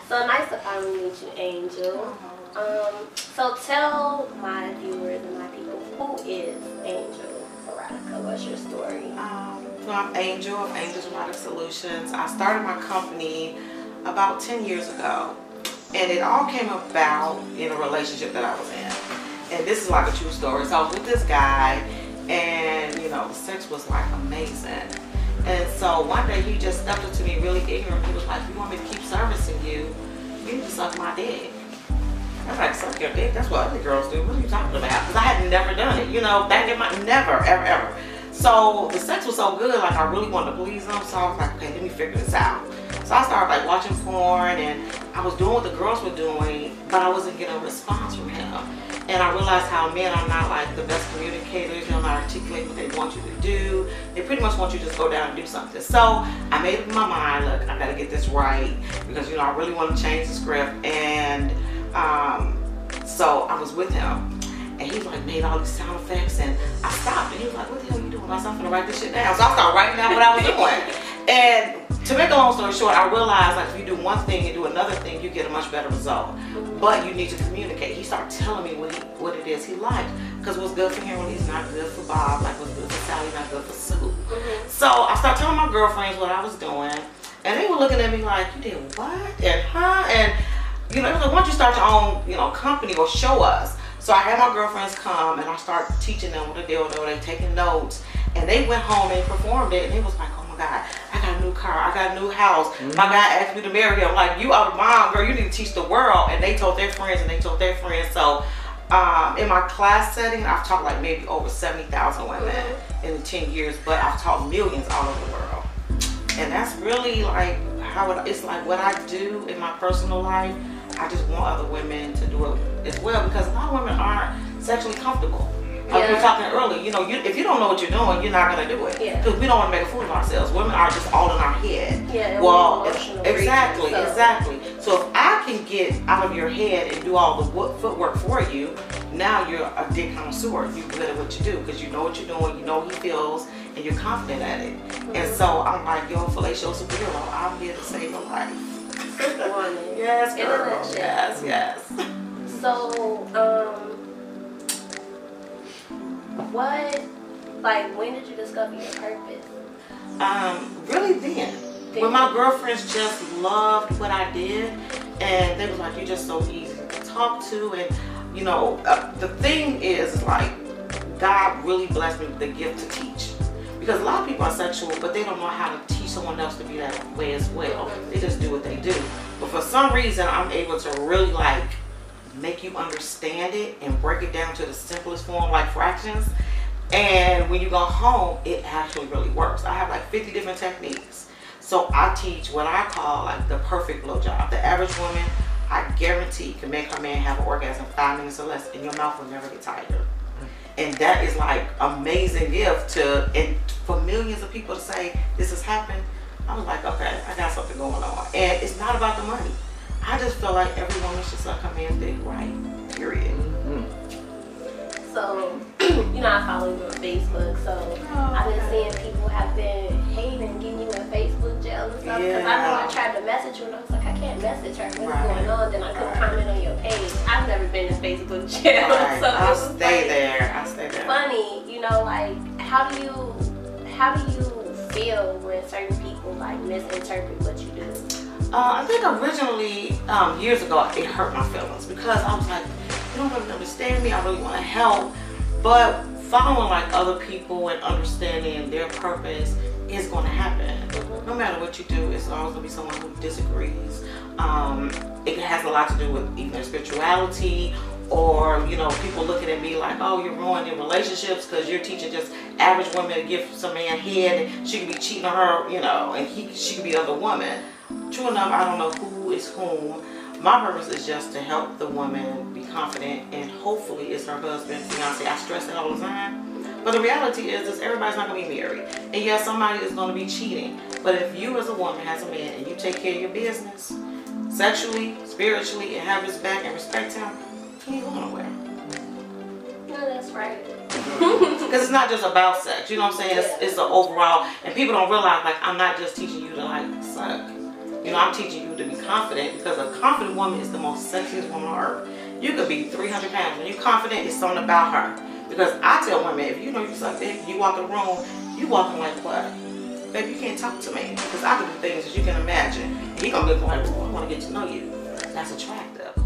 So nice to finally meet you, Angel. So tell my viewers and my people, who is Angel Erotica? What's your story? So I'm Angel of Angel Erotica Solutions. I started my company about 10 years ago, and it all came about in a relationship that I was in. And this is like a true story. So I was with this guy, and you know, the sex was like amazing. And so one day he just stepped up to me really ignorant. He was like, "You want me to keep servicing you? You need to suck my dick." I was like, "Suck your dick? That's what other girls do. What are you talking about?" Because I had never done it. You know, back in my, never, ever. So the sex was so good, like I really wanted to please him. So I was like, okay, let me figure this out. So I started like watching porn, and I was doing what the girls were doing, but I wasn't getting a response from him. And I realized how men are not like the best communicators. They don't articulate what they want you to do. They pretty much want you to just go down and do something. So I made up my mind, look, I gotta get this right, because you know, I really want to change the script. And so I was with him, and he like made all these sound effects, and I stopped, and he was like, "What the hell are you doing?" I said, "I'm gonna write this shit down." So I started writing down what I was doing. And to make a long story short, I realized like if you do one thing and do another thing, you get a much better result. But you need to communicate. He started telling me what it is he liked, because what's good for him when he's not good for Bob, like what's good for Sally, not good for Sue. So I started telling my girlfriends what I was doing, and they were looking at me like, "You did what?" And and you know, it was like, "Why don't you start your own, you know, company or show us?" So I had my girlfriends come, and I started teaching them what to do. They were taking notes, and they went home and performed it, and it was like, "Oh my God, I got a new car, I got a new house. My guy asked me to marry him." Like, "You are the mom, girl. You need to teach the world." And they told their friends, and they told their friends. So in my class setting, I've taught like maybe over 70,000 women in the 10 years, but I've taught millions all over the world. And that's really like how it's like what I do in my personal life. I just want other women to do it as well, because a lot of women aren't sexually comfortable. Like we were talking earlier, you know, if you don't know what you're doing, you're not going to do it. Because we don't want to make a fool of ourselves. Women are just all in our head. Well, exactly. So if I can get out of your head and do all the footwork for you, now you're a dick connoisseur. You're good at what you do, because you know what you're doing, you know what he feels, and you're confident at it. And so I'm like, yo, Fellatio superhero, I'm here to save your life. Yes, girl. Yes. So, when did you discover your purpose? Really then. When my girlfriends just loved what I did, and they was like, "You're just so easy to talk to." And you know, the thing is like, God really blessed me with the gift to teach. Because a lot of people are sexual, but they don't know how to teach someone else to be that way as well. They just do what they do. But for some reason, I'm able to really like make you understand it and break it down to the simplest form, like fractions. And when you go home, it actually really works. I have like 50 different techniques. So I teach what I call like the perfect blowjob. The average woman, I guarantee, can make her man have an orgasm 5 minutes or less, and your mouth will never get tired. And that is like amazing gift to, and for millions of people to say this has happened. I was like, okay, I got something going on. And it's not about the money. I just feel like every woman should suck her man's dick right, period. So, you know, I follow you on Facebook, so I've been seeing people have been hating, giving you a Facebook jail and stuff. Because I know I tried to message you, and I was like, I can't message her. What's going on? Then I couldn't comment on your page. I've never been in Facebook jail, so I'll stay there. I'll stay there. Funny, you know, like how do you feel when certain people like misinterpret what you do? I think originally, years ago, it hurt my feelings, because I was like, you don't really understand me, I really want to help. But following like other people and understanding their purpose is going to happen. No matter what you do, it's always going to be someone who disagrees. It has a lot to do with either spirituality, or you know, people looking at me like, "Oh, you're ruining relationships because you're teaching just average women to give some man head, and she could be cheating on her, you know, and she could be the other woman." True enough, I don't know who is whom. My purpose is just to help the woman be confident, and hopefully it's her husband, fiance. I stress that all the time. But the reality is everybody's not going to be married. And yes, somebody is going to be cheating. But if you as a woman has a man and you take care of your business, sexually, spiritually, and have his back and respect him, he ain't going nowhere. No, that's right. Because it's not just about sex, you know what I'm saying? It's the overall, and people don't realize, like, I'm not just teaching you to like suck. You know, I'm teaching you to be confident, because a confident woman is the most sexiest woman on earth. You could be 300 pounds. When you're confident, it's something about her. Because I tell women, if you know you're so big, you walk in the room, you walking like what? Baby, you can't talk to me, because I can do things that you can imagine. He gonna be like, well, I want to get to know you. That's attractive.